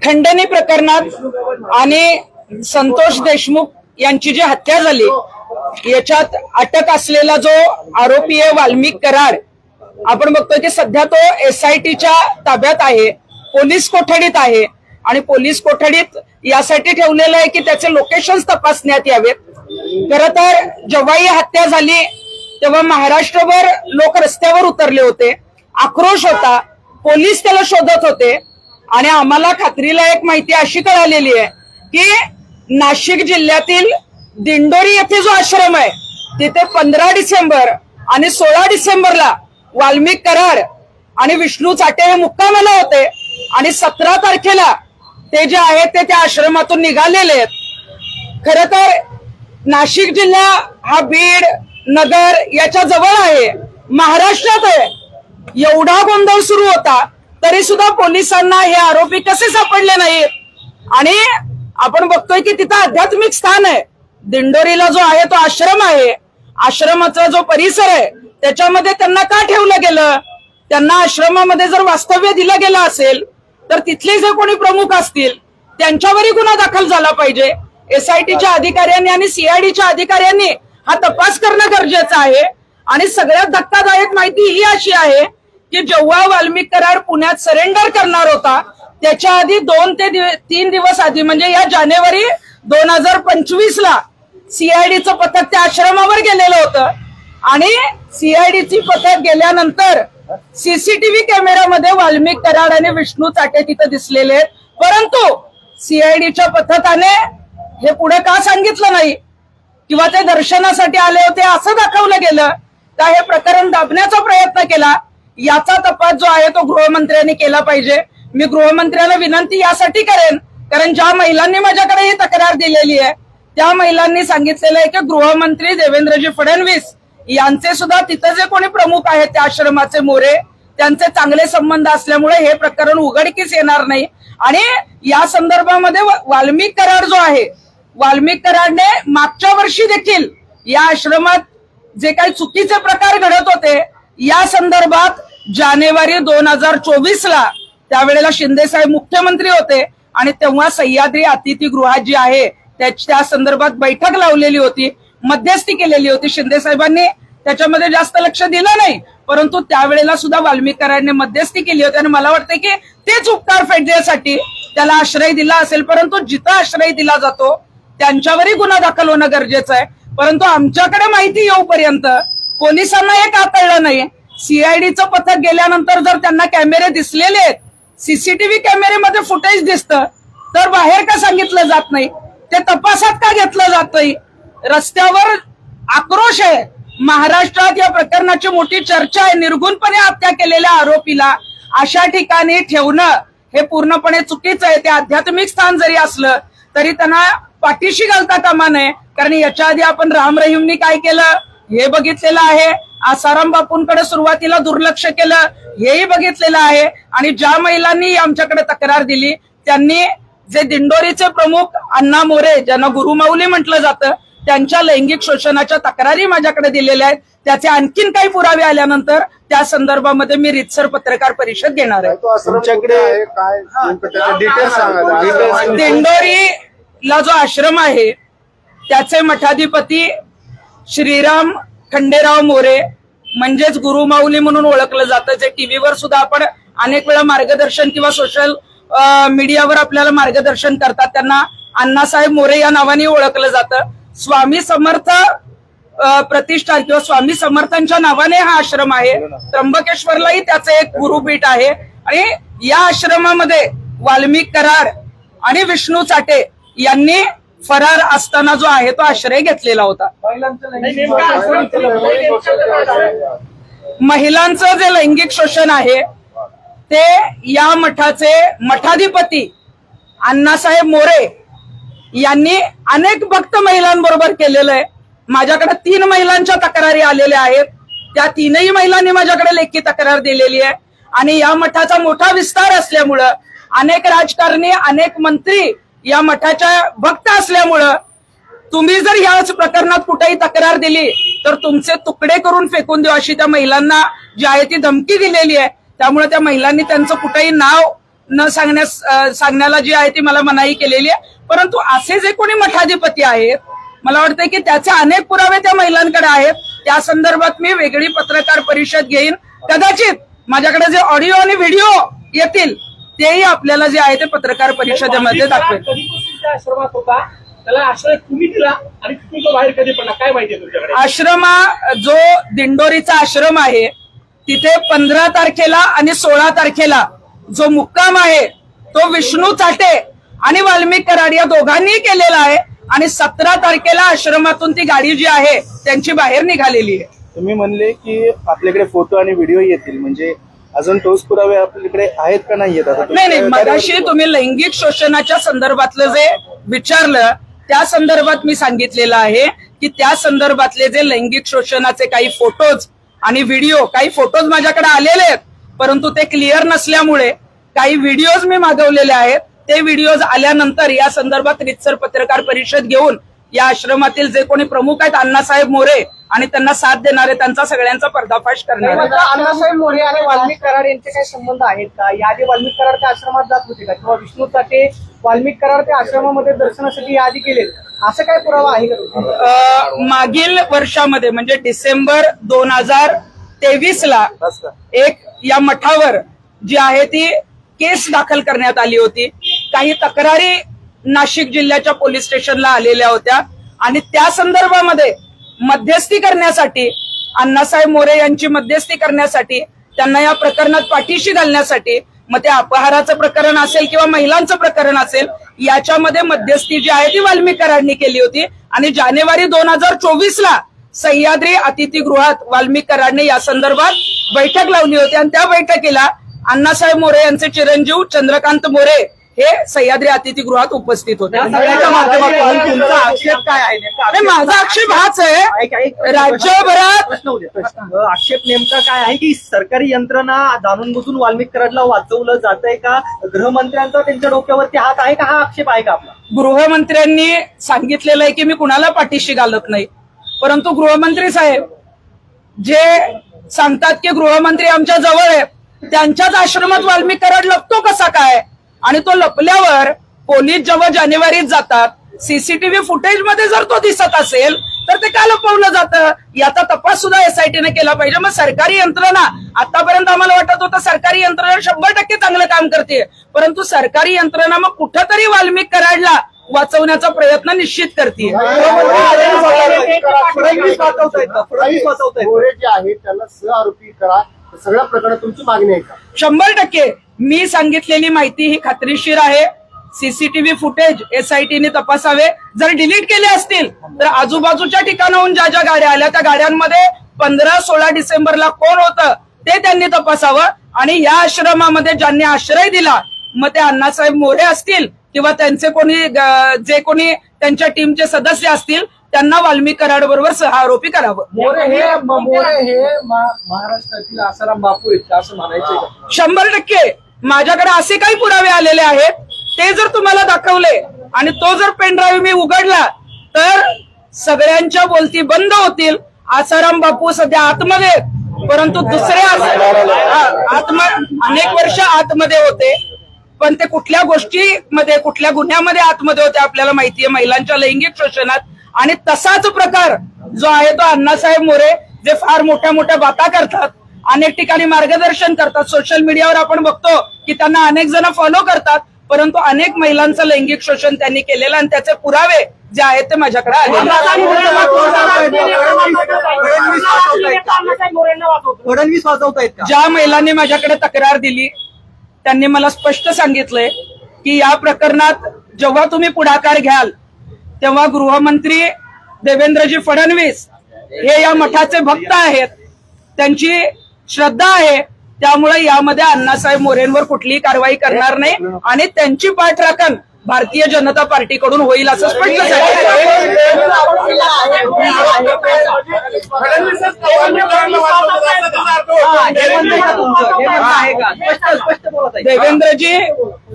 खंडणी प्रकरणात आणि संतोष देशमुख यांची जी हत्या झाली याच्यात अटक असलेला जो आरोपी आहे वाल्मिक कराड, आपण बघतोय की सध्या तो SITच्या ताब्यात आहे, पोलीस कोठडीत आहे आणि पोलीस कोठडीत यासाठी ठेवलेलं आहे की त्याचे लोकेशन्स तपासण्यात यावेत. खरं तर जेव्हा ही हत्या झाली तेव्हा महाराष्ट्रभर लोक रस्त्यावर उतरले होते, आक्रोश होता, पोलीस त्याला शोधत होते आणि आम्हाला खात्रीला एक माहिती अशी कळालेली आहे की नाशिक जिल्ह्यातील दिंडोरी येथे जो आश्रम आहे तिथे 15 डिसेंबर आणि 16 डिसेंबरला वाल्मिक कराड आणि विष्णू चाटे हे मुक्कामाला होते आणि 17 तारखेला ते जे आहे ते त्या आश्रमातून निघालेले आहेत. खरं तर नाशिक जिल्हा हा बीड नगर याच्या जवळ आहे, महाराष्ट्रात आहे. एवढा गोंधळ सुरू होता तरी सुद्धा पोलिसांना हे आरोपी कसे सापडले नाहीत. आणि आपण बघतोय की तिथं आध्यात्मिक स्थान आहे, दिंडोरीला जो आहे तो आश्रम आहे, आश्रमाचा जो परिसर आहे त्याच्यामध्ये त्यांना का ठेवलं गेलं? त्यांना आश्रमामध्ये जर वास्तव्य दिलं गेलं असेल तर तिथले जे कोणी प्रमुख असतील त्यांच्यावरही गुन्हा दाखल झाला पाहिजे. SITच्या अधिकाऱ्यांनी आणि CIDच्या अधिकाऱ्यांनी हा तपास करणं गरजेचं आहे. आणि सगळ्यात धक्कादायक माहिती ही अशी आहे की जेव्हा वाल्मिक कराड पुण्यात सरेंडर करणार होता त्याच्या आधी 2 ते 3 दिवस आधी म्हणजे या जानेवारी 2025ला CIDचं पथक त्या आश्रमावर गेलेलं होतं आणि CIDची पथक गेल्यानंतर CCTV कॅमेऱ्यामध्ये वाल्मिक कराड आणि विष्णू चाटे तिथं दिसलेले आहेत. परंतु CIDच्या पथकाने हे पुढे का सांगितलं नाही किंवा ते दर्शनासाठी आले होते असं दाखवलं गेलं का हे प्रकरण दाबण्याचा प्रयत्न केला? याचा तपास जो आहे तो गृहमंत्र्यांनी केला पाहिजे. मी गृहमंत्र्यांना विनंती यासाठी करेन कारण ज्या महिलांनी माझ्याकडे ही तक्रार दिलेली आहे त्या महिलांनी सांगितलेलं आहे की गृहमंत्री देवेंद्रजी फडणवीस यांचे सुद्धा तिथे जे कोणी प्रमुख आहेत त्या आश्रमाचे मोरे त्यांचे चांगले संबंध असल्यामुळे हे प्रकरण उघडकीस येणार नाही. आणि या संदर्भामध्ये वाल्मिक कराड जो आहे, वाल्मिक कराडने मागच्या वर्षी देखील या आश्रमात जे काही चुकीचे प्रकार घडत होते या संदर्भात जानेवारी 2024ला त्यावेळेला शिंदे साहेब मुख्यमंत्री होते आणि तेव्हा सह्याद्री अतिथीगृहात जी आहे त्या संदर्भात बैठक लावलेली होती, मध्यस्थी केलेली होती. शिंदे साहेबांनी त्याच्यामध्ये जास्त लक्ष दिलं नाही परंतु त्यावेळेला सुद्धा वाल्मिक कराडने मध्यस्थी केली होती आणि मला वाटतं की तेच उपकार फेडण्यासाठी त्याला आश्रय दिला असेल. परंतु जिथं आश्रय दिला जातो त्यांच्यावरही गुन्हा दाखल होणं गरजेचं आहे. परंतु आमच्याकडे माहिती येऊपर्यंत पोलिसांना हे का कळलं नाही? CIDचं पथक गेल्यानंतर जर त्यांना कॅमेरे दिसलेले आहेत, CCTV कॅमेरेमध्ये फुटेज दिसतं तर बाहेर का सांगितलं जात नाही? ते तपासात का घेतलं जात नाही? रस्त्यावर आक्रोश आहे, महाराष्ट्रात या प्रकरणाची मोठी चर्चा आहे. निर्गुणपणे हत्या केलेल्या आरोपीला अशा ठिकाणी ठेवणं हे पूर्णपणे चुकीचं आहे. ते आध्यात्मिक स्थान जरी असलं तरी त्यांना पाठीशी घालता कामा नये. कारण याच्या आधी आपण राम रहीमनी काय केलं हे बघितलेलं आहे, आसाराम बापूंकडे सुरुवातीला दुर्लक्ष केलं हेही बघितलेलं आहे. आणि ज्या महिलांनी आमच्याकडे तक्रार दिली त्यांनी जे दिंडोरीचे प्रमुख अण्णा मोरे ज्यांना गुरुमाऊली म्हटलं जातं त्यांच्या लैंगिक शोषणाच्या तक्रारी माझ्याकडे दिलेल्या आहेत. त्याचे आणखीन काही पुरावे आल्यानंतर त्या संदर्भामध्ये मी रीतसर पत्रकार परिषद घेणार आहे. दिंडोरीला जो आश्रम आहे त्याचे मठाधिपती श्रीराम खंडेराव मोरे म्हणजेच गुरुमाऊली म्हणून ओळखलं जातं, जे टीव्हीवर सुद्धा आपण अनेक वेळा मार्गदर्शन किंवा सोशल मीडियावर आपल्याला मार्गदर्शन करतात. त्यांना अण्णासाहेब मोरे या नावाने ओळखलं जातं. स्वामी समर्थ प्रतिष्ठान किंवा स्वामी समर्थांच्या नावाने हा आश्रम आहे. त्र्यंबकेश्वरलाही त्याचं एक गुरुपीठ आहे. आणि या आश्रमामध्ये वाल्मिक कराड आणि विष्णू चाटे यांनी फरार असताना जो आहे तो आश्रय घेतलेला होता. महिलांचं जे लैंगिक शोषण आहे ते या मठाचे मठाधिपती अण्णासाहेब मोरे यांनी अनेक भक्त महिलांबरोबर केलेलं आहे. माझ्याकडे 3 महिलांच्या तक्रारी आलेल्या आहेत. त्या 3ही महिलांनी माझ्याकडे लेखी तक्रार दिलेली आहे. आणि या मठाचा मोठा विस्तार असल्यामुळं अनेक राजकारणी अनेक मंत्री या मठाच्या भक्त असल्यामुळं तुम्ही जर याच प्रकरणात कुठेही तक्रार दिली तर तुमचे तुकडे करून फेकून देऊ अशी त्या महिलांना जी आहे ती धमकी दिलेली आहे. त्यामुळे त्या महिलांनी त्यांचं कुठेही नाव न सांगण्याला जी आहे ती मला मनाई केलेली आहे. परंतु असे जे कोणी मठाधिपती आहेत, मला वाटतं की त्याचे अनेक पुरावे त्या महिलांकडे आहेत. त्या संदर्भात मी वेगळी पत्रकार परिषद घेईन. कदाचित माझ्याकडे जे ऑडिओ आणि व्हिडिओ येतील तेही आपल्याला जे आहे ते पत्रकार परिषदेमध्ये दाखवेल. आश्रमात होता, त्याला आश्रय तुम्ही दिला आणि तिथून तो बाहेर कधी पडला, काय माहिती तुमच्याकडे? आश्रमा जो दिंडोरीचा आश्रम आहे तिथे 15 तारखेला आणि 16 तारखेला जो मुक्काम आहे तो विष्णू चाटे आणि वाल्मिक कराड या दोघांनी केलेला आहे आणि 17 तारखेला आश्रमातून ती गाडी जी आहे त्यांची बाहेर निघालेली आहे. तुम्ही म्हणले की आपल्याकडे फोटो आणि व्हिडिओ येतील, म्हणजे अजून ठोस पुरावे आपल्याकडे आहेत का नाही येत? नाही, मगाशी तुम्ही लैंगिक शोषणाच्या संदर्भातलं जे विचारलं त्या संदर्भात मी सांगितलेलं आहे की त्या संदर्भातले जे लैंगिक शोषणाचे काही फोटोज आणि व्हिडिओ, काही फोटोज माझ्याकडे आलेले आहेत परंतु ते क्लिअर नसल्यामुळे काही व्हिडिओज मी मागवलेले आहेत. ते व्हिडिओज आल्यानंतर या संदर्भात रितसर पत्रकार परिषद घेऊन या आश्रमातील जे कोणी प्रमुख आहेत अण्णासाहेब मोरे आणि त्यांना साथ देणारे त्यांचा सगळ्यांचा पर्दाफाश करणार. अण्णासाहेब मोरे आणि वाल्मिक कराड यांचे काही संबंध आहेत का? याआधी वाल्मिक कराड त्या आश्रमात जात होते का, किंवा विष्णू चाटे वाल्मिक कराड त्या आश्रमामध्ये दर्शनासाठी याआधी गेले, असं काय पुरावा आहे का? मागील वर्षामध्ये म्हणजे डिसेंबर 2023ला एक या मठावर जी आहे ती केस दाखल करण्यात आली होती. काही तक्रारी नाशिक जिल्ह्याच्या पोलीस स्टेशनला आलेल्या होत्या आणि त्या संदर्भामध्ये मध्यस्थी करण्यासाठी अण्णासाहेब मोरे यांची मध्यस्थी करण्यासाठी त्यांना या प्रकरणात पाठीशी घालण्यासाठी, मग ते अपहाराचं प्रकरण असेल किंवा महिलांचं प्रकरण असेल, याच्यामध्ये मध्यस्थी जी आहे ती वाल्मिक कराडनी केली होती आणि जानेवारी 2024ला सह्याद्री अतिथीगृहात वाल्मिक कराडने या संदर्भात बैठक लावली होती आणि त्या बैठकीला अण्णासाहेब मोरे यांचे चिरंजीव चंद्रकांत मोरे हे सह्याद्री अतिथीगृहात उपस्थित होते. सगळ्याच्या माध्यमातून तुमचा आक्षेप काय आहे? माझा आक्षेप हाच आहे, राज्यभरात आक्षेप नेमका काय आहे की सरकारी यंत्रणा जाणून बुजून वाल्मिक कराडला वाचवलं जात आहे का? गृहमंत्र्यांचा त्यांच्या डोक्यावरती हात आहे का? हा आक्षेप आहे का आपला? गृहमंत्र्यांनी सांगितलेलं आहे की मी कुणाला पाठीशी घालत नाही, परंतु गृहमंत्री साहेब जे सांगतात की गृहमंत्री आमच्या जवळ आहे, त्यांच्याच आश्रमात वाल्मिक कराड लपतो कसा काय? आणि तो लपल्यावर पोलीस जेव्हा जानेवारीत जातात, सीसीटीव्ही फुटेज मध्ये जर तो दिसत असेल तर ते का लपवलं जातं याचा तपास सुद्धा एसआयटीने केला पाहिजे. मग सरकारी यंत्रणा, आतापर्यंत आम्हाला वाटत होतं सरकारी यंत्रणा 100% चांगलं काम करते, परंतु सरकारी यंत्रणा मग कुठंतरी वाल्मिक कराडला वाचवण्याचा प्रयत्न निश्चित करते. त्याला सहआरोपी करा, सगळ्या प्रकरणात तुमची मागणी आहे का? 100%. मी सांगितलेली माहिती ही खात्रीशीर आहे. सीसीटीव्ही फुटेज एसआयटीने तपासावे. जर डिलीट केले असतील तर आजूबाजूच्या ठिकाणाहून ज्या ज्या गाड्या आल्या त्या गाड्यांमध्ये 15-16 डिसेंबरला कोण होतं ते त्यांनी तपासावं आणि या आश्रमामध्ये ज्यांनी आश्रय दिला, मग ते अण्णासाहेब मोरे असतील किंवा त्यांचे कोणी जे कोणी त्यांच्या टीमचे सदस्य असतील त्यांना वाल्मिक कराड बरोबर सहआरोपी करावं. मोरे हे महाराष्ट्रातील आसाराम बापू आहेत असं म्हणायचं? 100%. माझ्याकडे असे काही पुरावे आलेले आहेत, ते जर तुम्हाला दाखवले आणि तो जर पेन ड्राईव्ह मी उघडला तर सगळ्यांच्या बोलती बंद होतील. आसाराम बापू सध्या आतमध्ये, परंतु दुसरे अनेक वर्ष आतमध्ये होते, पण ते कुठल्या गोष्टीमध्ये कुठल्या गुन्ह्यामध्ये आतमध्ये होते आपल्याला माहितीये, महिलांच्या लैंगिक शोषणात. आणि तसाच प्रकार जो आहे तो अण्णासाहेब मोरे जे फार मोठ्या मोठ्या बाता करतात, अनेक ठिकाणी मार्गदर्शन करतात, सोशल मीडियावर आपण बघतो की त्यांना अनेक जण फॉलो करतात, परंतु अनेक महिलांचं लैंगिक शोषण त्यांनी केलेलं आणि त्याचे पुरावे जे आहेत ते माझ्याकडे आले. फडणवीस वाजवतायत का? ज्या महिलांनी माझ्याकडे तक्रार दिली त्यांनी मला स्पष्ट सांगितलंय की या प्रकरणात जेव्हा तुम्ही पुढाकार घ्याल तेव्हा गृहमंत्री देवेंद्रजी फडणवीस हे या मठाचे भक्त आहेत, त्यांची श्रद्धा आहे, त्यामुळे यामध्ये अण्णासाहेब मोरेंवर कुठलीही कारवाई करणार नाही आणि त्यांची पाठराखण भारतीय जनता पार्टीकडून होईल असं स्पष्ट देवेंद्रजी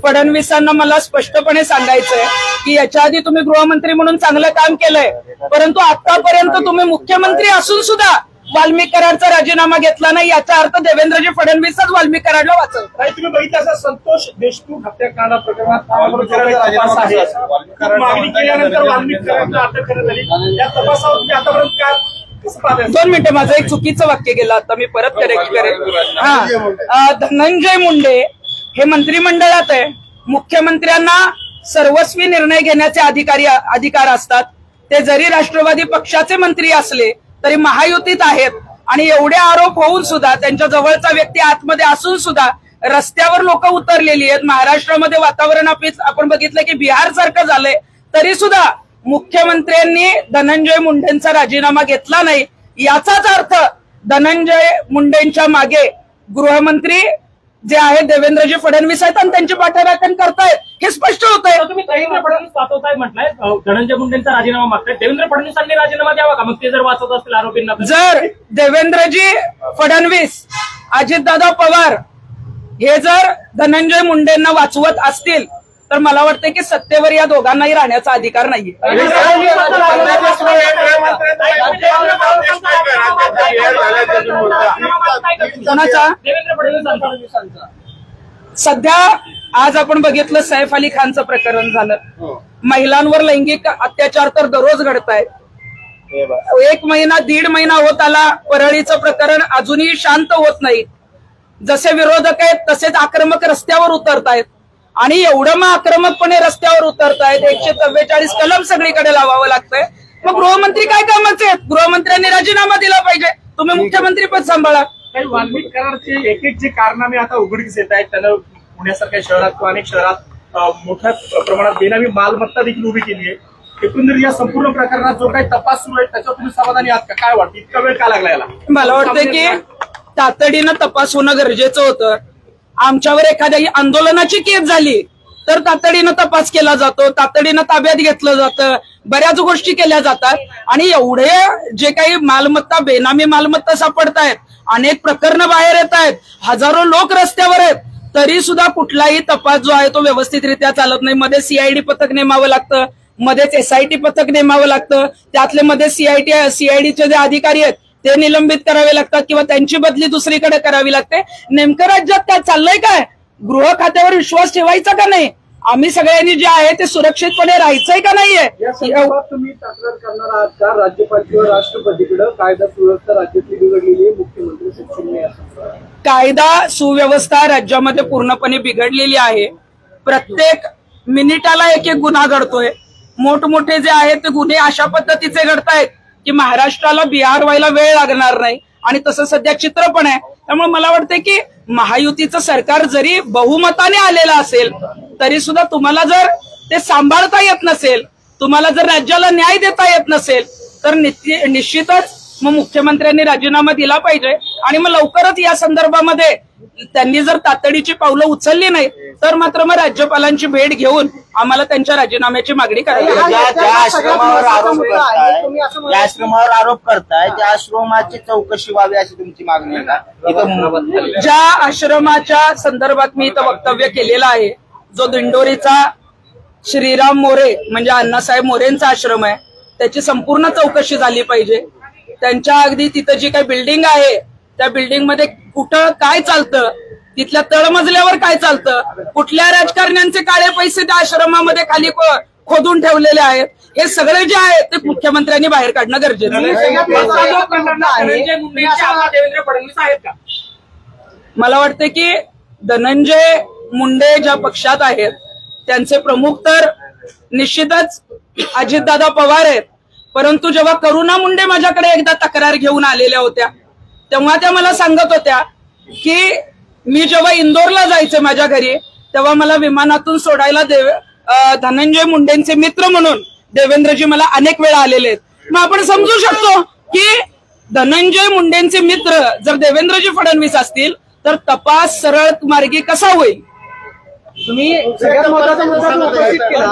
फडणवीसांना मला स्पष्टपणे सांगायचंय की याच्या आधी तुम्ही गृहमंत्री म्हणून चांगलं काम केलंय, परंतु आतापर्यंत तुम्ही मुख्यमंत्री असून सुद्धा वाल्मिक कराडचा राजीनामा घेतला नाही याचा अर्थ देवेंद्रजी फडणवीसच वाल्मिक कराडला वाचवत. काही तुम्ही बघितलं असं संतोष देशमुख हत्याकांड प्रकरणात तपास आहे, खूप मागणी केल्यानंतर वाल्मिक कराडला अटक करण्यात आली. या तपासावर तुम्ही आतापर्यंत काय कसं पाहताय? 2 मिनिटं, माझं एक चुकीचं वाक्य गेलं, आता मी परत करेक्ट करेन. हा, धनंजय मुंडे हे मंत्रिमंडळात आहे. मुख्यमंत्र्यांना सर्वस्वी निर्णय घेण्याचे अधिकार असतात. ते जरी राष्ट्रवादी पक्षाचे मंत्री असले तरी महायुतीत आहेत आणि एवढे आरोप होऊन सुद्धा त्यांच्या जवळचा व्यक्ती आतमध्ये असून सुद्धा रस्त्यावर लोक उतरलेली आहेत. महाराष्ट्रामध्ये वातावरण आपण बघितलं की बिहार सारखं झालंय, तरी सुद्धा मुख्यमंत्र्यांनी धनंजय मुंडेंचा राजीनामा घेतला नाही. याचाच अर्थ धनंजय मुंडेंच्या मागे गृहमंत्री जे आहेत देवेंद्रजी फडणवीस आहेत आणि त्यांची पाठराखण करतायत हे स्पष्ट होत आहे. तुम्ही देवेंद्र फडणवीस वाचवताय म्हटलंय, धनंजय मुंडेंचा राजीनामा मागताय. देवेंद्र फडणवीसांनी राजीनामा द्यावा का मग ते जर वाचवत असतील आरोपींना? जर देवेंद्रजी फडणवीस, अजितदादा पवार हे जर धनंजय मुंडेंना वाचवत असतील तर मला वाटतं की सत्तेवर या दोघांनाही राहण्याचा अधिकार नाहीये. कोणाचा? देवेंद्र फडणवीसांचा. सध्या आज आपण बघितलं सैफ अली खानचं प्रकरण झालं. महिलांवर लैंगिक अत्याचार तर दररोज घडत आहेत. 1 महिना 1.5 महिना होत आला, परळीचं प्रकरण अजूनही शांत होत नाही. जसे विरोधक आहेत तसेच आक्रमक रस्त्यावर उतरतायत आणि एवढं मग आक्रमकपणे रस्त्यावर उतरतायत. 144 कलम सगळीकडे लावावं लागतंय. मग गृहमंत्री काय कामाचे आहेत? गृहमंत्र्यांनी राजीनामा दिला पाहिजे. तुम्ही मुख्यमंत्री पद सांभाळा. काही वाल्मिक कराडचे एक जे कारनामे आता उघडकीस येत आहेत, त्यानं पुण्यासारख्या शहरात किंवा अनेक शहरात मोठ्या प्रमाणात बेनामी मालमत्ता देखील उभी केली आहे. एकंदरीत या संपूर्ण प्रकरणात जो काही तपास सुरू आहे त्याच्यावर तुम्ही समाधानी आहात का? काय वाटतं, इतका वेळ का लागला याला? मला वाटतं की तातडीनं तपास होणं गरजेचं होतं. आमच्यावर एखाद्या आंदोलनाची केस झाली तर तातडीनं तपास केला जातो, तातडीनं ताब्यात घेतलं जातं, बऱ्याच गोष्टी केल्या जातात. आणि एवढे जे काही मालमत्ता, बेनामी मालमत्ता सापडतायत, अनेक प्रकरणं बाहेर येत आहेत, हजारो लोक रस्त्यावर आहेत, तरी सुद्धा कुठलाही तपास जो आहे तो व्यवस्थितरित्या चालत नाही. मध्ये सीआयडी पथक नेमावं लागतं, मध्येच एसआयटी पथक नेमावं लागतं, त्यातले मध्ये सीआयडीचे जे अधिकारी आहेत ते निलंबित करावे लागतात किंवा त्यांची बदली दुसरीकडे करावी लागते. नेमकं राज्यात काय चाललंय? काय गृह खात्यावर विश्वास ठेवायचा का नाही? आम्ही सगळ्यांनी जे आहे ते सुरक्षितपणे राहायचंय का नाहीये? तुम्ही तक्रार करणार आहात का राज्यपाल किंवा राष्ट्रपतीकडे? कायदा सुव्यवस्था राज्यातली बिघडलेली आहे, मुख्यमंत्री सक्षम नाही असं. कायदा सुव्यवस्था राज्यामध्ये पूर्णपणे बिघडलेली आहे. प्रत्येक मिनिटाला एक गुन्हा घडतोय. मोठमोठे जे आहेत ते गुन्हे अशा पद्धतीचे घडतायत की महाराष्ट्राला बिहार व्हायला वेळ लागणार नाही. आणि तसं सध्या चित्र पण आहे. त्यामुळे मला वाटतं की महायुतीचं सरकार जरी बहुमताने आलेलं असेल तरी सुद्धा तुम्हाला जर ते सांभाळता येत नसेल, तुम्हाला जर राज्याला न्याय देता येत नसेल तर निश्चितच मग मुख्यमंत्र्यांनी राजीनामा दिला पाहिजे. आणि मग लवकरच या संदर्भामध्ये त्यांनी जर तातडीची पावलं उचलली नाही तर मात्र मग राज्यपालांची भेट घेऊन आम्हाला त्यांच्या राजीनाम्याची मागणी करावी लागेल. ज्या आश्रमावर आरोप करताय त्या आश्रमाची चौकशी व्हावी अशी तुमची मागणी आहे का? ज्या आश्रमाच्या संदर्भात मी इथं वक्तव्य केलेलं आहे, जो दिंडोरीचा श्रीराम मोरे म्हणजे अण्णासाहेब मोरेंचा आश्रम आहे, त्याची संपूर्ण चौकशी झाली पाहिजे. त्यांच्या अगदी तिथं जी काही बिल्डिंग आहे त्या बिल्डिंग मध्ये कुठं काय चालतं, तिथल्या तळमजल्यावर काय चालतं, कुठल्या राजकारण्यांचे काळे पैसे त्या आश्रमामध्ये खाली खोदून ठेवलेले आहेत, हे सगळे जे आहे ते मुख्यमंत्र्यांनी बाहेर काढणं गरजेचं आहे. धनंजय मुंडेंचे आमदार देवेंद्र फडणवीस आहेत का? मला वाटतं की धनंजय मुंडे ज्या पक्षात आहेत त्यांचे प्रमुख तर निश्चितच अजितदादा पवार आहेत. परंतु जेव्हा करुणा मुंडे माझ्याकडे एकदा तक्रार घेऊन आलेल्या होत्या तेव्हा त्या मला सांगत होत्या की मी जेव्हा इंदोरला जायचे माझ्या घरी तेव्हा मला विमानातून सोडायला धनंजय मुंडेंचे मित्र म्हणून देवेंद्रजी मला अनेक वेळा आलेले आहेत. मग आपण समजू शकतो की धनंजय मुंडेंचे मित्र जर देवेंद्रजी फडणवीस असतील तर तपास सरळ मार्गी कसा होईल? तुम्ही सगळ्यात महत्त्वाचा मुद्दा उपस्थित केला.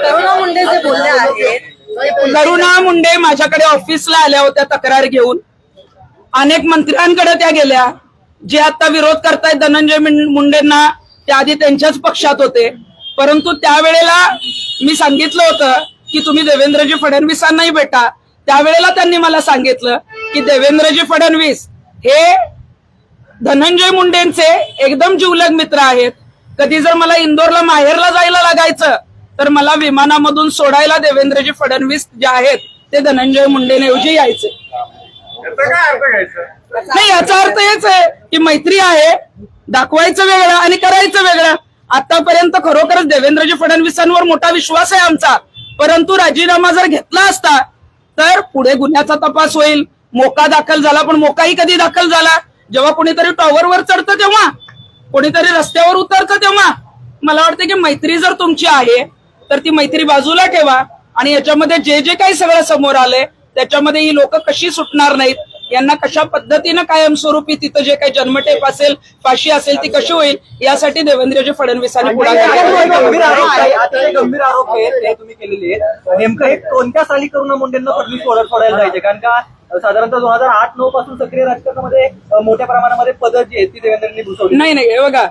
करुणा मुंडे जे बोलले आहेत, करुणा मुंडे माझ्याकडे ऑफिसला आल्या होत्या तक्रार घेऊन. अनेक मंत्र्यांकडे त्या गेल्या. जे आता विरोध करतायत धनंजय मुंडेंना त्या आधी त्यांच्याच पक्षात होते. परंतु त्यावेळेला मी सांगितलं होतं की तुम्ही देवेंद्रजी फडणवीसांनाही भेटा. त्यावेळेला त्यांनी मला सांगितलं की देवेंद्रजी फडणवीस हे धनंजय मुंडेंचे एकदम जिवलग मित्र आहेत. कधी जर मला इंदोरला माहेरला जायला लागायचं तर मला विमानामधून सोडायला देवेंद्रजी फडणवीस जे आहेत ते धनंजय मुंडेंऐवजी यायचे. नाही, याचा अर्थ हेच आहे की मैत्री आहे, दाखवायचं वेगळं आणि करायचं वेगळं. आतापर्यंत खरोखरच देवेंद्रजी फडणवीसांवर मोठा विश्वास आहे आमचा, परंतु राजीनामा जर घेतला असता तर पुढे गुन्ह्याचा तपास होईल. मोका दाखल झाला, पण मोकाही कधी दाखल झाला? जेव्हा कोणीतरी टॉवरवर चढतं तेव्हा, कोणीतरी रस्त्यावर उतरतं तेव्हा. मला वाटतं की मैत्री जर तुमची आहे तर ती मैत्री बाजूला ठेवा आणि याच्यामध्ये जे जे काही सगळं समोर आलंय त्याच्यामध्ये ही लोक कशी सुटणार नाहीत, यांना कशा पद्धतीनं कायमस्वरूपी तिथं जे काही जन्मठेप असेल, फाशी असेल ती कशी होईल यासाठी देवेंद्रजी फडणवीसांनी पुढाकार गंभीर आरोप आहेत ते तुम्ही केलेले आहेत. नेमकं हे कोणत्या साली करुणा मुंडेंना फडणवीस सोडायला जायचे? कारण का साधारणतः 2008-9 पासून सक्रिय राजकारणामध्ये मोठ्या प्रमाणामध्ये पदं जी आहेत ती देवेंद्रनी भूषवली. नाही, हे बघा,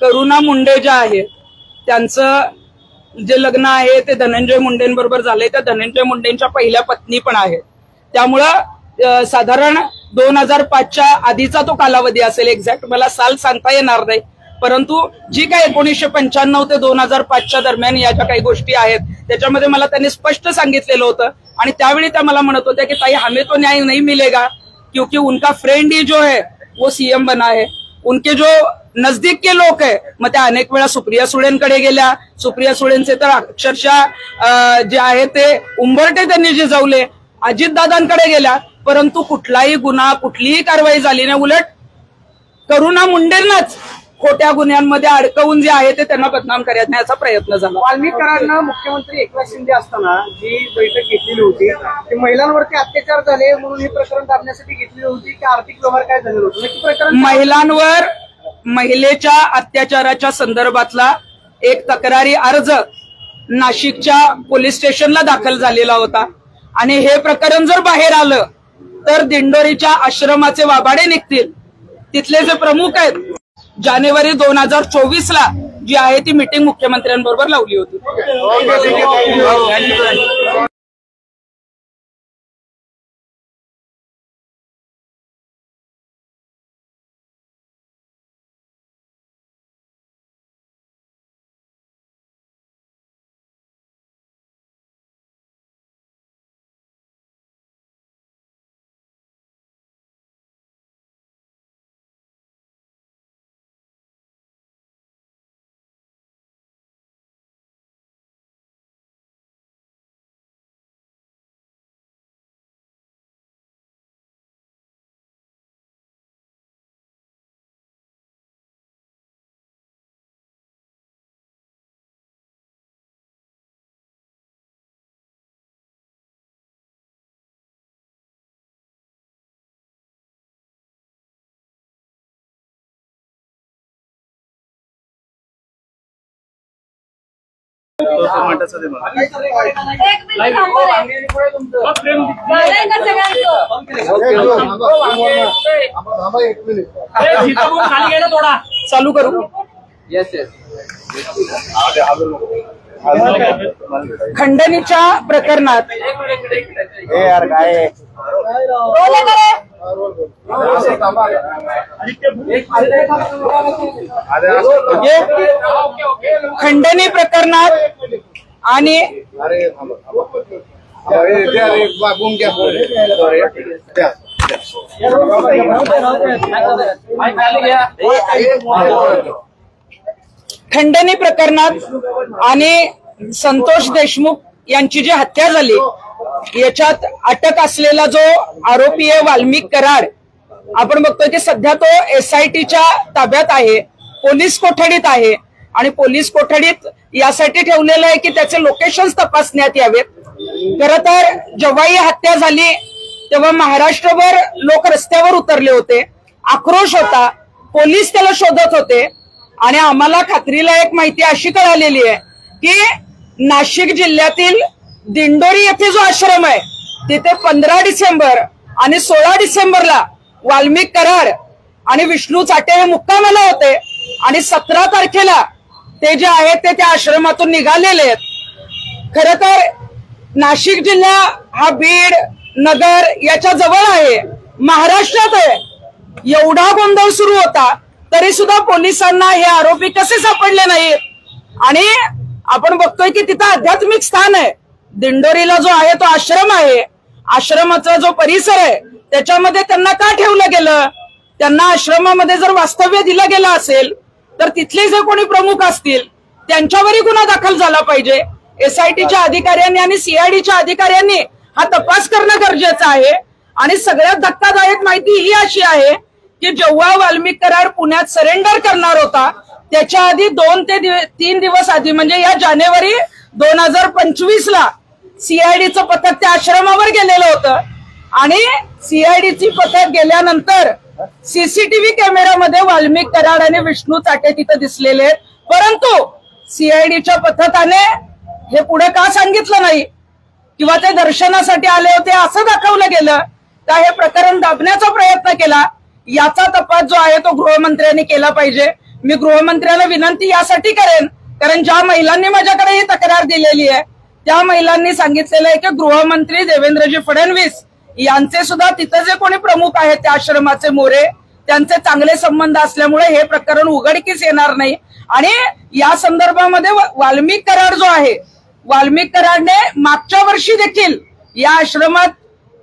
करुणा मुंडे ज्या आहेत त्यांचं जे लग्न आहे ते धनंजय मुंडेंबरोबर झालंय. त्या धनंजय मुंडेंच्या पहिल्या पत्नी पण आहेत. त्यामुळं साधारण 2005च्या आधीचा तो कालावधी असेल, एक्झॅक्ट मला साल सांगता येणार नाही, परंतु जी काही 1995 ते 2005च्या दरम्यान या ज्या काही गोष्टी आहेत त्याच्यामध्ये मला त्यांनी स्पष्ट सांगितलेलं होतं आणि त्यावेळी त्या मला म्हणत होत्या की ताई हमें तो न्याय नहीं मिलेगा क्योंकि उनका फ्रेंड ही जो है वो सीएम बना है, उनके जो नजदीक के लोक है. मग त्या अनेक वेळा सुप्रिया सुळेंकडे गेल्या. सुप्रिया सुळेंचे तर अक्षरशः जे आहे ते उंबरटे त्यांनी जिजवले. अजितदादांकडे गेल्या, परंतु कुठलाही गुन्हा, कुठलीही कारवाई झाली नाही. उलट करुणा मुंडेंनाच खोट्या गुन्ह्यांमध्ये अडकवून जे आहे ते त्यांना बदनाम करण्याचा प्रयत्न झाला. वाल्मिक कराडनं मुख्यमंत्री एकनाथ शिंदे असताना जी बैठक घेतलेली होती ती महिलांवरती अत्याचार झाले म्हणून हे प्रकरण दाबण्यासाठी घेतली होती की आर्थिक व्यवहार काय झाले होते? नक्की प्रकरण महिलांवर महिलेच्या अत्याचाराच्या संदर्भातला एक तक्रारी अर्ज नाशिकच्या पोलीस स्टेशनला दाखल झालेला होता आणि हे प्रकरण जर बाहेर आलं तर दिंडोरीच्या आश्रमाचे वाबाडे निघतील. तिथले जे प्रमुख आहेत, जानेवारी 2024ला जी आहे ती मीटिंग मुख्यमंत्र्यांबरोबर लावली होती. टोमॅटोचं दे मला. थोडा चालू करू. खंडणीच्या प्रकरणात यार काय खंडणी प्रकरणात आणि खंडणी प्रकरणात आणि संतोष देशमुख यांची जी हत्या झाली याच्यात अटक असलेला जो आरोपी आहे वाल्मिक कराड, आपण बघतोय की सध्या तो SITच्या ताब्यात आहे, पोलीस कोठडीत आहे आणि पोलीस कोठडीत यासाठी ठेवलेलं आहे की त्याचे लोकेशन्स तपासण्यात यावेत. खरं तर जेव्हा ही हत्या झाली तेव्हा महाराष्ट्रभर लोक रस्त्यावर उतरले होते, आक्रोश होता, पोलीस त्याला शोधत होते आणि आम्हाला खात्रीला एक माहिती अशी कळालेली आहे की नाशिक जिल्ह्यातील दिंडोरी येथे जो आश्रम आहे तिथे 15 डिसेंबर आणि 16 डिसेंबरला वाल्मिक कराड आणि विष्णू चाटे हे मुक्कामाला होते आणि 17 तारखेला ते जे आहेत ते त्या आश्रमातून निघालेले आहेत. खरं तर नाशिक जिल्हा हा बीड, नगर याच्या जवळ आहे, महाराष्ट्रात आहे. एवढा गोंधळ सुरू होता तरी सुद्धा पोलिसांना हे आरोपी कसे सापडले नाहीत? आणि आपण बघतोय की तिथं आध्यात्मिक स्थान आहे. दिंडोरीला जो आहे तो आश्रम आहे, आश्रमाचा जो परिसर आहे त्याच्यामध्ये त्यांना का ठेवलं गेलं? त्यांना आश्रमामध्ये जर वास्तव्य दिलं गेलं असेल तर तिथले जे कोणी प्रमुख असतील त्यांच्यावरही गुन्हा दाखल झाला पाहिजे. SITच्या अधिकाऱ्यांनी आणि CIDच्या अधिकाऱ्यांनी हा तपास करणं गरजेचं आहे. आणि सगळ्यात धक्कादायक माहिती ही अशी आहे की जेव्हा वाल्मिक कराड पुण्यात सरेंडर करणार होता त्याच्या आधी 2 ते 3 दिवस आधी म्हणजे या जानेवारी 2025ला CIDचं पथक त्या आश्रमावर गेलेलं होतं. आणि CIDची पथक गेल्यानंतर CCTV कॅमेऱ्यामध्ये वाल्मिक कराड आणि विष्णू चाटे तिथे दिसलेले आहेत. परंतु CIDच्या पथकाने हे पुढे का सांगितलं नाही किंवा ते दर्शनासाठी आले होते असं दाखवलं गेलं का हे प्रकरण दाबण्याचा प्रयत्न केला? याचा तपास जो आहे तो गृहमंत्र्यांनी केला पाहिजे. मी गृहमंत्र्याला विनंती यासाठी करेन कारण ज्या महिलांनी माझ्याकडे ही तक्रार दिलेली आहे त्या महिलांनी सांगितलेलं आहे की गृहमंत्री देवेंद्रजी फडणवीस यांचे सुद्धा तिथे जे कोणी प्रमुख आहेत त्या आश्रमाचे मोरे त्यांचे चांगले संबंध असल्यामुळे हे प्रकरण उघडकीस येणार नाही. आणि या संदर्भामध्ये वाल्मिक कराड जो आहे, वाल्मिक कराडने मागच्या वर्षी देखील या आश्रमात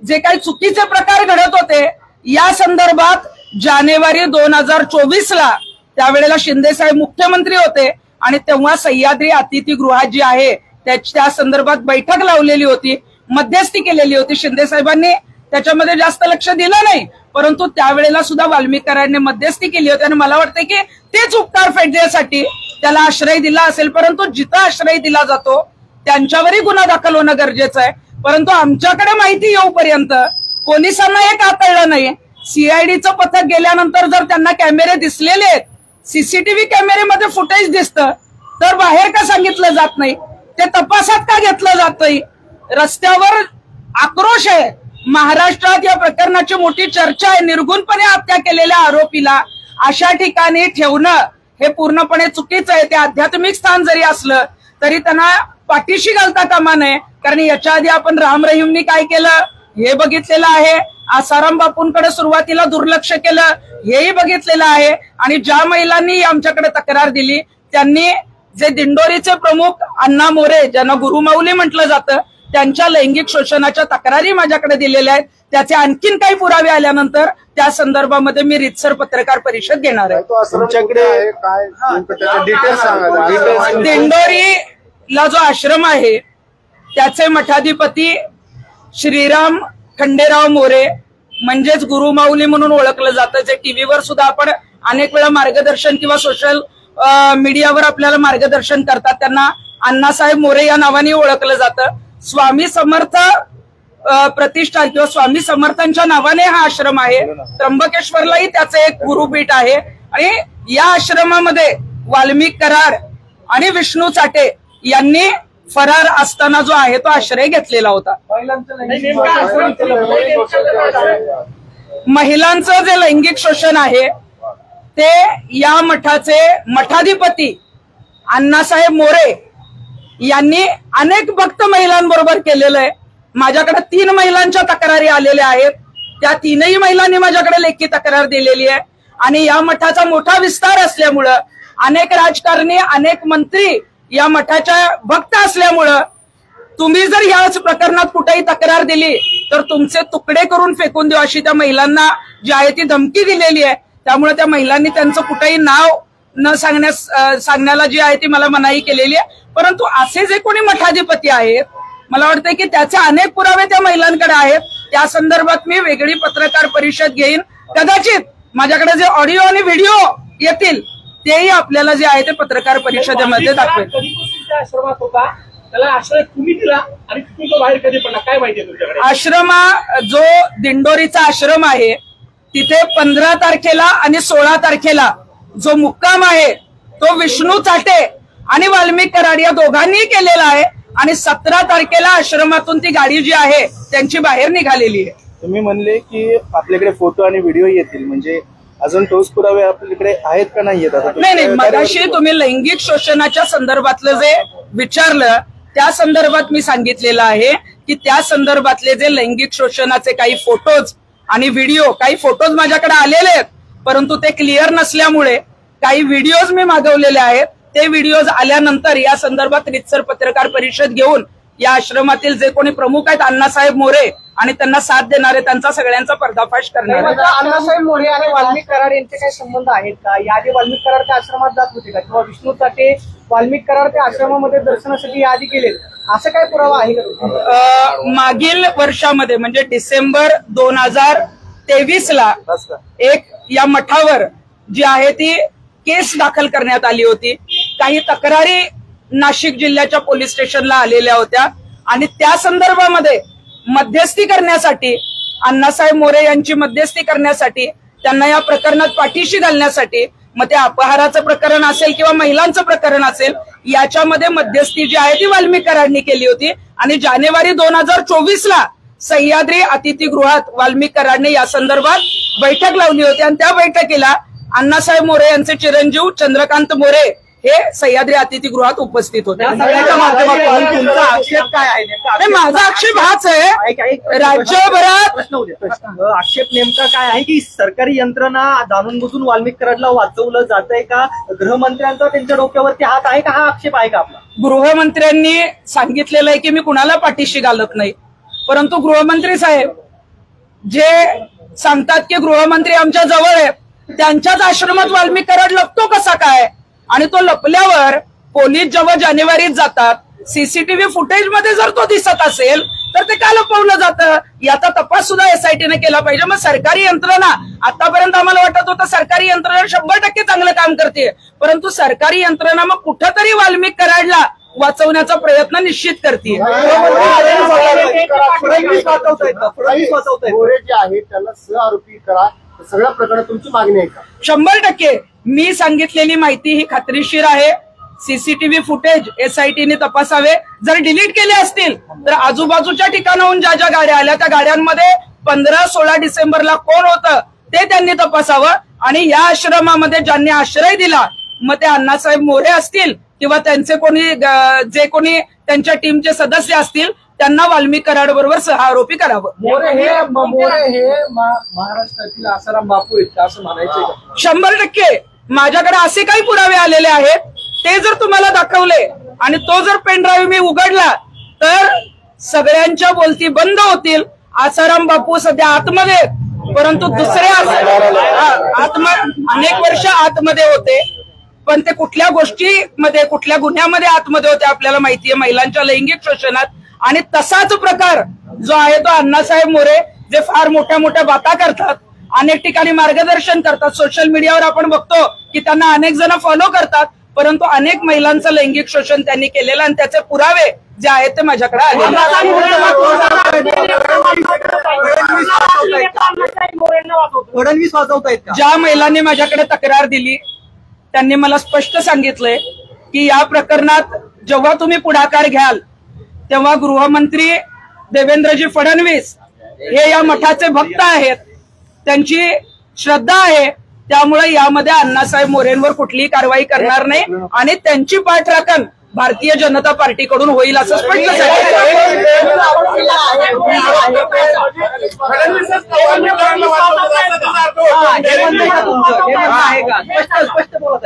जे काही चुकीचे प्रकार घडत होते या संदर्भात जानेवारी 2024ला त्यावेळेला शिंदे साहेब मुख्यमंत्री होते आणि तेव्हा सह्याद्री अतिथीगृहात जी आहे त्या संदर्भात बैठक लावलेली होती, मध्यस्थी केलेली होती. शिंदे साहेबांनी त्याच्यामध्ये जास्त लक्ष दिलं नाही परंतु त्यावेळेला सुद्धा वाल्मिक कराडने मध्यस्थी केली होती. आणि मला वाटतं की तेच उपकार फेडण्यासाठी त्याला आश्रय दिला असेल. परंतु जिथं आश्रय दिला जातो त्यांच्यावरही गुन्हा दाखल होणं गरजेचं आहे. परंतु आमच्याकडे माहिती येऊपर्यंत पोलिसांना हे का कळलं नाही? CIDचं पथक गेल्यानंतर जर त्यांना कॅमेरे दिसलेले आहेत, CCTV कॅमेरेमध्ये फुटेज दिसतं तर बाहेर का सांगितलं जात नाही? ते तपासात का घेतलं जात नाही? रस्त्यावर आक्रोश आहे. महाराष्ट्रात या प्रकरणाची मोठी चर्चा आहे. निर्गुणपणे हत्या केलेल्या आरोपीला अशा ठिकाणी ठेवणं हे पूर्णपणे चुकीचं आहे. ते आध्यात्मिक स्थान जरी असलं तरी त्यांना पाठीशी घालता कामा नये. कारण याच्या आधी आपण राम रहीमनी काय केलं हे बघितलेलं आहे. आसाराम बापूंकडे सुरुवातीला दुर्लक्ष केलं हेही बघितलेलं आहे. आणि ज्या महिलांनी आमच्याकडे तक्रार दिली त्यांनी जे दिंडोरीचे प्रमुख अण्णा मोरे ज्यांना गुरुमाऊली म्हटलं जातं त्यांच्या लैंगिक शोषणाच्या तक्रारी माझ्याकडे दिलेल्या आहेत. त्याचे आणखीन काही पुरावे आल्यानंतर त्या संदर्भामध्ये मी रीतसर पत्रकार परिषद घेणार आहे. तुमच्याकडे काय डिटेल्स सांगा. दिंडोरीला जो आश्रम आहे त्याचे मठाधिपती श्रीराम खंडेराव मोरे म्हणजेच गुरुमाऊली म्हणून ओळखलं जातं. जे टीव्हीवर सुद्धा आपण अनेक वेळा मार्गदर्शन किंवा सोशल मीडियावर आपल्याला मार्गदर्शन करतात त्यांना अण्णासाहेब मोरे या नावाने ओळखलं जातं. स्वामी समर्थ प्रतिष्ठान किंवा स्वामी समर्थांच्या नावाने हा आश्रम आहे. त्र्यंबकेश्वरलाही त्याचे एक गुरुपीठ आहे. आणि या आश्रमामध्ये वाल्मिक कराड आणि विष्णू चाटे यांनी फरार असताना जो आहे तो आश्रय घेतलेला होता. महिलांचं जे लैंगिक शोषण आहे ते या मठाचे मठाधिपती अण्णासाहेब मोरे यांनी अनेक भक्त महिलांबरोबर केलेलं आहे. माझ्याकडे 3 महिलांच्या तक्रारी आलेल्या आहेत. त्या 3ही महिलांनी माझ्याकडे लेखी तक्रार दिलेली आहे. आणि या मठाचा मोठा विस्तार असल्यामुळं अनेक राजकारणी अनेक मंत्री या मठाच्या भक्त असल्यामुळं तुम्ही जर याच प्रकरणात कुठेही तक्रार दिली तर तुमचे तुकडे करून फेकून देऊ अशी त्या महिलांना जी आहे ती धमकी दिलेली आहे. त्यामुळे त्या महिलांनी त्यांचं कुठेही नाव न सांगण्याला जी आहे ती मला मनाई केलेली आहे. परंतु असे जे कोणी मठाधिपती आहेत मला वाटतं की त्याचे अनेक पुरावे त्या महिलांकडे आहेत. त्या संदर्भात मी वेगळी पत्रकार परिषद घेईन. कदाचित माझ्याकडे जे ऑडिओ आणि व्हिडिओ येतील तेही आपल्याला जे आहे ते पत्रकार परिषदेमध्ये दाखवेल. आश्रमात होता त्याला आश्रय तुम्ही दिला आणि तिथून तो बाहेर कधी पडला काय माहितीये तुमच्याकडे? आश्रमा जो दिंडोरीचा आश्रम आहे तिथे 15 तारखेला आणि 16 तारखेला जो मुक्काम आहे तो विष्णू चाटे आणि वाल्मिक कराड या दोघांनी केलेला आहे. आणि 17 तारखेला आश्रमातून ती गाडी जी आहे त्यांची बाहेर निघालेली आहे. तुम्ही म्हणले की आपल्याकडे फोटो आणि व्हिडिओ येतील म्हणजे अजून ठोस पुरावे आपल्याकडे आहेत का नाही येतात? नाही मगाशी तुम्ही लैंगिक शोषणाच्या संदर्भातलं जे विचारलं त्या संदर्भात मी सांगितलेलं आहे की त्या संदर्भातले जे लैंगिक शोषणाचे काही फोटोज आणि व्हिडिओ, काही फोटोज माझ्याकडे आलेले आहेत, परंतु ते क्लिअर नसल्यामुळे काही व्हिडिओज मी मागवलेले आहेत. ते व्हिडिओज आल्यानंतर या संदर्भात रितसर पत्रकार परिषद घेऊन या आश्रमातील जे कोणी प्रमुख आहेत अण्णासाहेब मोरे आणि त्यांना साथ देणारे त्यांचा सगळ्यांचा पर्दाफाश करणार आहे. अण्णासाहेब मोरे आणि वाल्मिक कराड यांचे काही संबंध आहेत का? याआधी वाल्मिक कराड त्या आश्रमात जात होते का? किंवा विष्णू चाटे वाल्मिक कराड त्या आश्रमामध्ये दर्शनासाठी याआधी गेले, असं काय पुरावा आहे का? मागील वर्षामध्ये म्हणजे डिसेंबर 2023ला एक या मठावर जी आहे ती केस दाखल करण्यात आली होती. काही तक्रारी नाशिक जिल्ह्याच्या पोलीस स्टेशनला आलेल्या होत्या आणि त्या संदर्भामध्ये मध्यस्थी करण्यासाठी, अण्णासाहेब मोरे यांची मध्यस्थी करण्यासाठी, त्यांना या प्रकरणात पाठीशी घालण्यासाठी, मग ते अपहाराचं प्रकरण असेल किंवा महिलांचं प्रकरण असेल, याच्यामध्ये मध्यस्थी जी आहे ती वाल्मिक कराडनी केली होती. आणि जानेवारी 2024ला सह्याद्री अतिथीगृहात वाल्मिक कराडने या संदर्भात बैठक लावली होती आणि त्या बैठकीला अण्णासाहेब मोरे यांचे चिरंजीव चंद्रकांत मोरे हे सह्याद्री अतिथीगृहात उपस्थित होते. सगळ्यांच्या माध्यमातून तुमचा आक्षेप काय आहे? माझा आक्षेप हाच आहे, राज्यभरात आक्षेप नेमका काय आहे की सरकारी यंत्रणा जाणून बुजून वाल्मिक कराडला वाचवलं जात आहे का? गृहमंत्र्यांचा त्यांच्या डोक्यावरती हात आहे का? हा आक्षेप आहे का आपला? गृहमंत्र्यांनी सांगितलेलं आहे की मी कुणाला पाठीशी घालत नाही, परंतु गृहमंत्री साहेब जे सांगतात की गृहमंत्री आमच्या जवळ आहे, त्यांच्याच आश्रमात वाल्मिक कराड लपतो कसा काय? आणि तो लपल्यावर पोलीस जेव्हा जानेवारीत जातात, सीसीटीव्ही फुटेज मध्ये जर तो दिसत असेल तर ते का लपवलं जातं? याचा तपास सुद्धा एसआयटीने केला पाहिजे. मग सरकारी यंत्रणा, आतापर्यंत आम्हाला वाटत होतं सरकारी यंत्रणा 100% चांगलं काम करते, परंतु सरकारी यंत्रणा मग कुठंतरी वाल्मिक कराडला वाचवण्याचा प्रयत्न निश्चित करते. मोरे जे आहेत त्यांना सहआरोपी करा, सगळ्या प्रकरणात तुमची मागणी आहे का? 100% मी सांगितलेली माहिती ही खात्रीशीर आहे. सीसीटीव्ही फुटेज एसआयटीने तपासावे. जर डिलीट केले असतील तर आजूबाजूच्या ठिकाणाहून ज्या ज्या गाड्या आल्या त्या गाड्यांमध्ये 15-16 डिसेंबरला कोण होतं ते त्यांनी तपासावं. आणि या आश्रमामध्ये ज्यांनी आश्रय दिला, मग ते अण्णासाहेब मोरे असतील किंवा त्यांचे कोणी जे कोणी त्यांच्या टीमचे सदस्य असतील, त्यांना वाल्मिक कराड बरोबर सहआरोपी करावं. मोरे हे महाराष्ट्रातील आसाराम बापू आहेत का असं म्हणायचं का? 100% माझ्याकडे असे काही पुरावे आलेले आहेत, ते जर तुम्हाला दाखवले आणि तो जर पेनड्राईव्ह मी उघडला तर सगळ्यांच्या बोलती बंद होतील. आसाराम बापू सध्या आतमध्ये, परंतु दुसरे अनेक वर्ष आतमध्ये होते, पण ते कुठल्या गोष्टीमध्ये, कुठल्या गुन्ह्यामध्ये आतमध्ये होते आपल्याला माहितीये, महिलांच्या लैंगिक शोषणात. आणि तसाच प्रकार जो आहे तो अण्णासाहेब मोरे जे फार मोठ्या मोठ्या बाता करतात, अनेक ठिकाणी मार्गदर्शन करतात, सोशल मीडियावर आपण बघतो की त्यांना अनेक जण फॉलो करतात, परंतु अनेक महिलांचं लैंगिक शोषण त्यांनी केलेलं आणि त्याचे पुरावे जे आहेत ते माझ्याकडे आले. फडणवीस वाजवतायत का? ज्या महिलांनी माझ्याकडे तक्रार दिली त्यांनी मला स्पष्ट सांगितलंय की या प्रकरणात जेव्हा तुम्ही पुढाकार घ्याल तेव्हा गृहमंत्री देवेंद्रजी फडणवीस हे या मठाचे भक्त आहेत, त्यांची श्रद्धा आहे, त्यामुळे यामध्ये अण्णासाहेब मोरेंवर कुठलीही कारवाई करणार नाही आणि त्यांची पाठराखण भारतीय जनता पार्टीकडून होईल असं स्पष्ट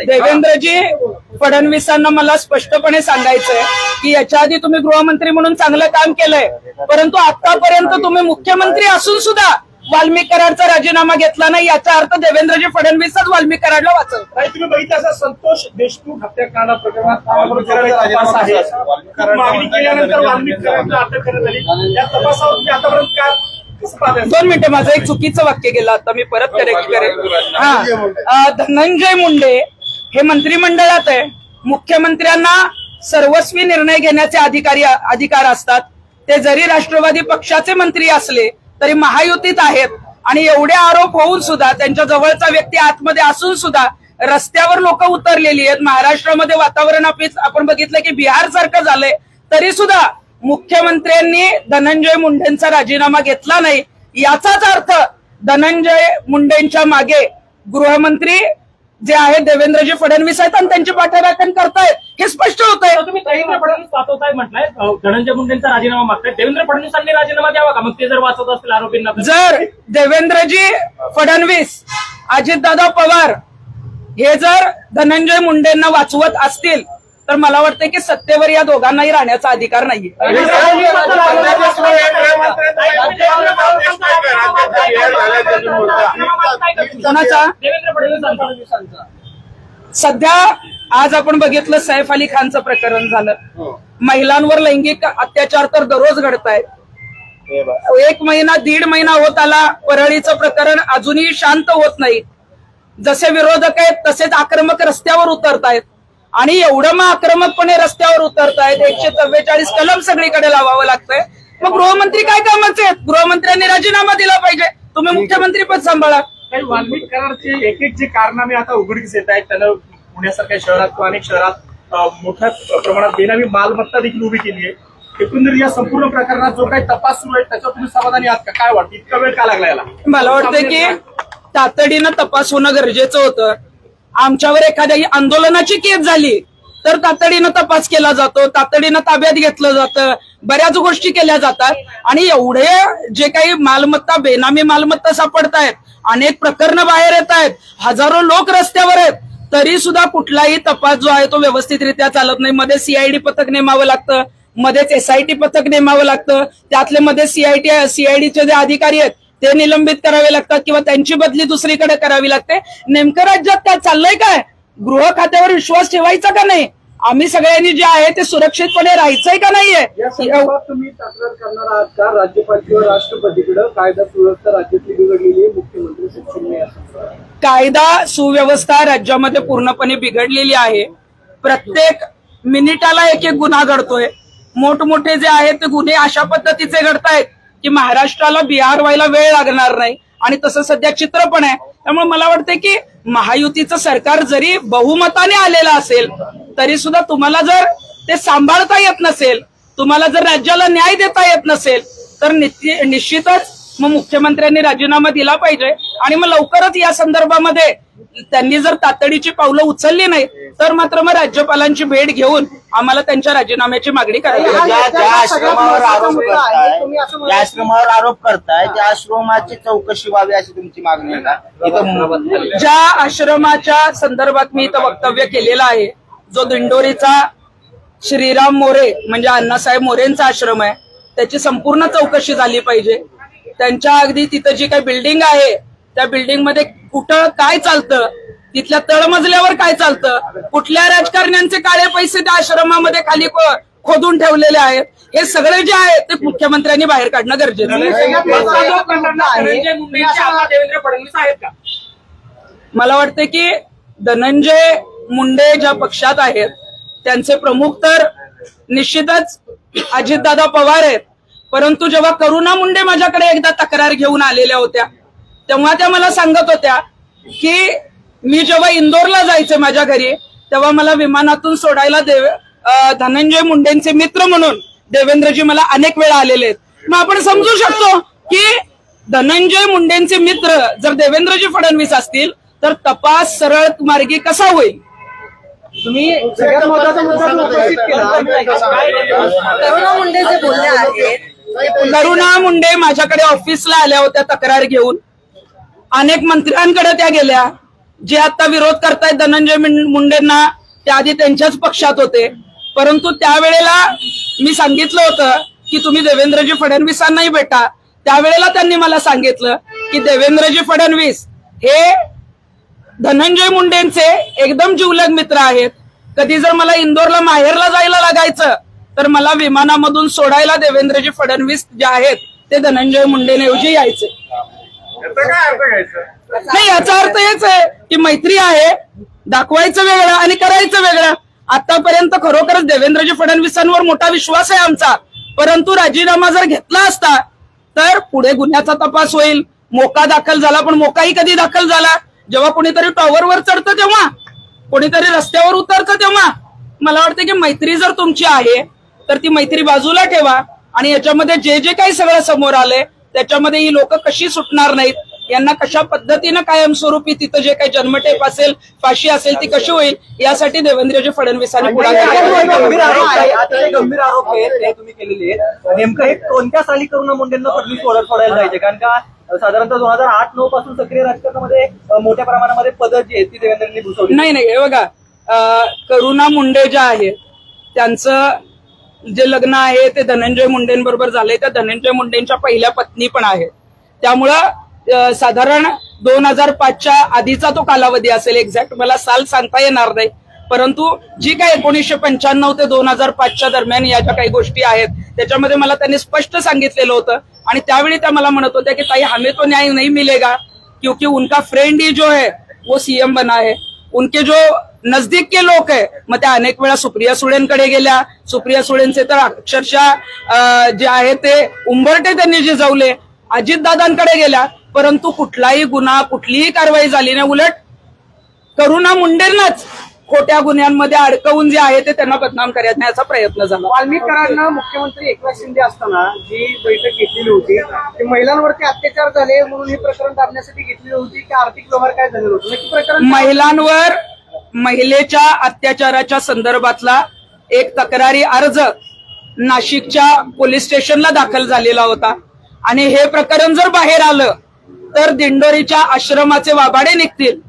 देवेंद्रजी फडणवीसांना मला स्पष्टपणे सांगायचंय की याच्या आधी तुम्ही गृहमंत्री म्हणून चांगलं काम केलंय, परंतु आतापर्यंत तुम्ही मुख्यमंत्री असून सुद्धा वाल्मिक कराडचा राजीनामा घेतला नाही, याचा अर्थ देवेंद्रजी फडणवीसच वाल्मिक कराडला वाचवलं. तुम्ही बघितलं असं संतोष देशमुख हत्याकांड प्रकरणात मागणी केल्यानंतर वाल्मिक कराडला अटक करण्यात आली. या तपासावर तुम्ही आतापर्यंत काय? 2 मिनिटं, माझं एक चुकीचं वाक्य गेलं, आता मी परत करेक्ट करेन. धनंजय मुंडे हे मंत्रिमंडळात आहे. मुख्यमंत्र्यांना सर्वस्वी निर्णय घेण्याचे अधिकार असतात. ते जरी राष्ट्रवादी पक्षाचे मंत्री असले तरी महायुतीत आहेत आणि एवढे आरोप होऊन सुद्धा, त्यांच्या जवळचा व्यक्ती आतमध्ये असून सुद्धा रस्त्यावर लोक उतरलेली आहेत. महाराष्ट्रामध्ये वातावरण आपण बघितलं की बिहार सारखं झालंय, तरी सुद्धा मुख्यमंत्र्यांनी धनंजय मुंडेंचा राजीनामा घेतला नाही. याचाच अर्थ धनंजय मुंडेंच्या मागे गृहमंत्री जे आहेत देवेंद्रजी फडणवीस आहेत आणि त्यांची पाठराखण करतायत हे स्पष्ट होत आहे. तुम्ही देवेंद्र फडणवीस वाचवतायत म्हटलंय, धनंजय मुंडेंचा राजीनामा मागतायत. देवेंद्र फडणवीसांनी राजीनामा द्यावा का मग ते जर वाचवत असतील आरोपींना? जर देवेंद्रजी फडणवीस, अजितदादा पवार हे जर धनंजय मुंडेंना वाचवत असतील तर मला वाटतं की सत्तेवर या दोघांनाही राहण्याचा अधिकार नाहीये. कोणाचा? देवेंद्र फडणवीसांचा. सध्या आज आपण बघितलं सैफ अली खानचं प्रकरण झालं, महिलांवर लैंगिक अत्याचार तर दररोज घडत आहेत. 1 महिना 1.5 महिना होत आला, परळीचं प्रकरण अजूनही शांत होत नाही. जसे विरोधक आहेत तसेच आक्रमक रस्त्यावर उतरतायत आणि एवढं मग आक्रमकपणे रस्त्यावर उतरतायत. 144 कलम सगळीकडे लावावं लागतंय. मग गृहमंत्री काय कामाचे आहेत? गृहमंत्र्यांनी राजीनामा दिला पाहिजे. तुम्ही मुख्यमंत्री पद सांभाळा. काही वाल्मिक करारचे एक जे कारनामे आता उघडकीस येत आहेत, त्यानं पुण्यासारख्या शहरात किंवा अनेक शहरात मोठ्या प्रमाणात बेनामी मालमत्ता देखील उभी केली आहे. एकंदरीत या संपूर्ण प्रकरणात जो काही तपास सुरू आहे त्याच्यावर तुम्ही समाधानी आहात का? काय वाटतं, इतका वेळ का लागला याला? मला वाटतं की तातडीनं तपास होणं गरजेचं होतं. आमच्यावर एखाद्या आंदोलनाची केस झाली तर तातडीनं तपास केला जातो, तातडीनं ताब्यात घेतलं जातं, बऱ्याच गोष्टी केल्या जातात. आणि एवढे जे काही मालमत्ता, बेनामी मालमत्ता सापडतायत, अनेक प्रकरणं बाहेर येत आहेत, हजारो लोक रस्त्यावर आहेत, तरी सुद्धा कुठलाही तपास जो आहे तो व्यवस्थितरित्या चालत नाही. मध्ये सीआयडी पथक नेमावं लागतं, मध्येच एसआयटी पथक नेमावं लागतं, त्यातले मध्ये सीआयडीचे जे अधिकारी आहेत ते निलंबित करावे लागतात किंवा त्यांची बदली दुसरीकडे करावी लागते. नेमकं राज्यात काय चाललंय? काय गृह खात्यावर विश्वास ठेवायचा का नाही? आम्ही सगळ्यांनी जे आहे ते सुरक्षितपणे राहायचंय का नाहीये? या संदर्भात तुम्ही तक्रार करणार आहात का राज्यपाल किंवा राष्ट्रपतीकडे? कायदा सुव्यवस्था राज्यातली बिघडलेली आहे, मुख्यमंत्री सचिव नाही. कायदा सुव्यवस्था राज्यामध्ये पूर्णपणे बिघडलेली आहे. प्रत्येक मिनिटाला एक गुन्हा घडतोय. मोठमोठे जे आहेत ते गुन्हे अशा पद्धतीचे घडतायत की महाराष्ट्राला बिहार व्हायला वेळ लागणार नाही. आणि तसं सध्या चित्र पण आहे. त्यामुळे मला वाटतं की महायुतीचं सरकार जरी बहुमताने आलेलं असेल तरी सुद्धा तुम्हाला जर ते सांभाळता येत नसेल, तुम्हाला जर राज्याला न्याय देता येत नसेल तर निश्चितच मग मुख्यमंत्र्यांनी राजीनामा दिला पाहिजे. आणि मग लवकरच या संदर्भामध्ये त्यांनी जर तातडीची पावलं उचलली नाही तर मात्र मग राज्यपालांची भेट घेऊन आम्हाला त्यांच्या राजीनाम्याची मागणी करावी लागेल. ज्या आश्रमावर आरोप करताय त्या आश्रमाची चौकशी व्हावी अशी तुमची मागणी आहे का? ज्या आश्रमाच्या संदर्भात मी इथं वक्तव्य केलेलं आहे, जो दिंडोरीचा श्रीराम मोरे म्हणजे अण्णासाहेब मोरेंचा आश्रम आहे, त्याची संपूर्ण चौकशी झाली पाहिजे. त्यांच्या अगदी तिथं जी काही बिल्डिंग आहे त्या बिल्डिंग मध्ये कुठं काय चालतं, तिथल्या तळमजल्यावर काय चालतं, कुठल्या राजकारण्यांचे काळे पैसे त्या आश्रमामध्ये खाली खोदून ठेवलेले आहेत, हे सगळे जे आहे ते मुख्यमंत्र्यांनी बाहेर काढणं गरजेचं आहे. धनंजय मुंडेंचे आता देवेंद्र फडणवीस आहेत का? मला वाटतं की धनंजय मुंडे ज्या पक्षात आहेत त्यांचे प्रमुख तर निश्चितच अजितदादा पवार आहेत. परंतु जेव्हा करुणा मुंडे माझ्याकडे एकदा तक्रार घेऊन आलेल्या होत्या तेव्हा त्या मला सांगत होत्या की मी जेव्हा इंदोरला जायचे माझ्या घरी तेव्हा मला विमानातून सोडायला धनंजय मुंडेंचे मित्र म्हणून देवेंद्रजी मला अनेक वेळा आलेले आहेत. मग आपण समजू शकतो की धनंजय मुंडेंचे मित्र जर देवेंद्रजी फडणवीस असतील तर तपास सरळ मार्गी कसा होईल? तुम्ही सगळ्यात महत्त्वाचा मुद्दा उपस्थित केला. करुणा मुंडे जे बोलले आहेत, करुणा मुंडे माझ्याकडे ऑफिसला आल्या होत्या तक्रार घेऊन. अनेक मंत्र्यांकडे त्या गेल्या. जे आता विरोध करतायत धनंजय मुंडेंना ते आधी त्यांच्याच पक्षात होते. परंतु त्यावेळेला मी सांगितलं होतं की तुम्ही देवेंद्रजी फडणवीसांनाही भेटा. त्यावेळेला त्यांनी मला सांगितलं की देवेंद्रजी फडणवीस हे धनंजय मुंडेंचे एकदम जिवलग मित्र आहेत. कधी जर मला इंदोरला माहेरला जायला लागायचं तर मला विमानामधून सोडायला देवेंद्रजी फडणवीस जे आहेत ते धनंजय मुंडेंऐवजी यायचे. नाही, याचा अर्थ हेच आहे की मैत्री आहे, दाखवायचं वेगळं आणि करायचं वेगळं. आतापर्यंत खरोखरच देवेंद्रजी फडणवीसांवर मोठा विश्वास आहे आमचा. परंतु राजीनामा जर घेतला असता तर पुढे गुन्ह्याचा तपास होईल. मोका दाखल झाला, पण मोकाही कधी दाखल झाला? जेव्हा कोणीतरी टॉवरवर चढतं तेव्हा, कोणीतरी रस्त्यावर उतरतं तेव्हा. मला वाटतं की मैत्री जर तुमची आहे तर ती मैत्री बाजूला ठेवा आणि याच्यामध्ये जे जे काही सगळं समोर आलंय त्याच्यामध्ये ही लोक कशी सुटणार नाहीत यांना कशा पद्धतीनं कायमस्वरूपी तिथं जे काही जन्मठेप असेल, फाशी असेल ती कशी होईल यासाठी देवेंद्रजी फडणवीसांनी पुढाकार घेतला. गंभीर आरोप आहे, आता जे गंभीर आरोप आहेत ते तुम्ही केलेले आहेत. नेमकं हे कोणत्या साली करुणा मुंडेंना फडणवीस सोडायला जायचे? कारण का साधारणतः 2008-9 पासून सक्रिय राजकारणामध्ये मोठ्या प्रमाणामध्ये पदं जी आहेत ती देवेंद्रनी भूषवली. नाही हे बघा, करुणा मुंडे ज्या आहेत त्यांचं जे लग्न आहे ते धनंजय मुंडेंबरोबर झालंय. त्या धनंजय मुंडेंच्या पहिल्या पत्नी पण आहेत. त्यामुळं साधारण 2005च्या आधीचा तो कालावधी असेल, एक्झॅक्ट मला साल सांगता येणार नाही, परंतु जी काय 1995 ते 2005च्या दरम्यान या ज्या काही गोष्टी आहेत त्याच्यामध्ये मला त्यांनी स्पष्ट सांगितलेलं होतं. आणि त्यावेळी त्या मला म्हणत होत्या की ताई हमें तो न्याय नहीं मिलेगा क्योंकि उनका फ्रेंड ही जो है वो सीएम बना है, उनके जो नजदीक के लोक है. मग त्या अनेक वेळा सुप्रिया सुळेंकडे गेल्या. सुप्रिया सुळेंचे तर अक्षरशः जे आहे ते उंबरटे त्यांनी जिजवले. अजितदादांकडे गेल्या, परंतु कुठलाही गुन्हा, कुठलीही कारवाई झाली नाही. उलट करुणा मुंडेंनाच खोट्या गुन्ह्यांमध्ये अडकवून जे आहे ते त्यांना बदनाम करण्याचा प्रयत्न झाला. वाल्मिक कराडनं मुख्यमंत्री एकनाथ शिंदे असताना जी बैठक घेतलेली होती ती महिलांवरती अत्याचार झाले म्हणून हे प्रकरण दाबण्यासाठी घेतलेली होती की आर्थिक व्यवहार काय झाले होते? नक्की प्रकरण महिलांवर महिलेच्या अत्याचाराच्या संदर्भातला एक तक्रारी अर्ज नाशिकच्या पोलीस स्टेशनला दाखल झालेला होता. आणि हे प्रकरण जर बाहेर आलं तर दिंडोरीच्या आश्रमाचे वाबाडे निघतील.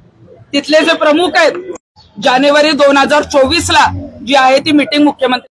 तिथले जे प्रमुख आहेत, जानेवारी 2024ला जी आहे ती मीटिंग मुख्यमंत्री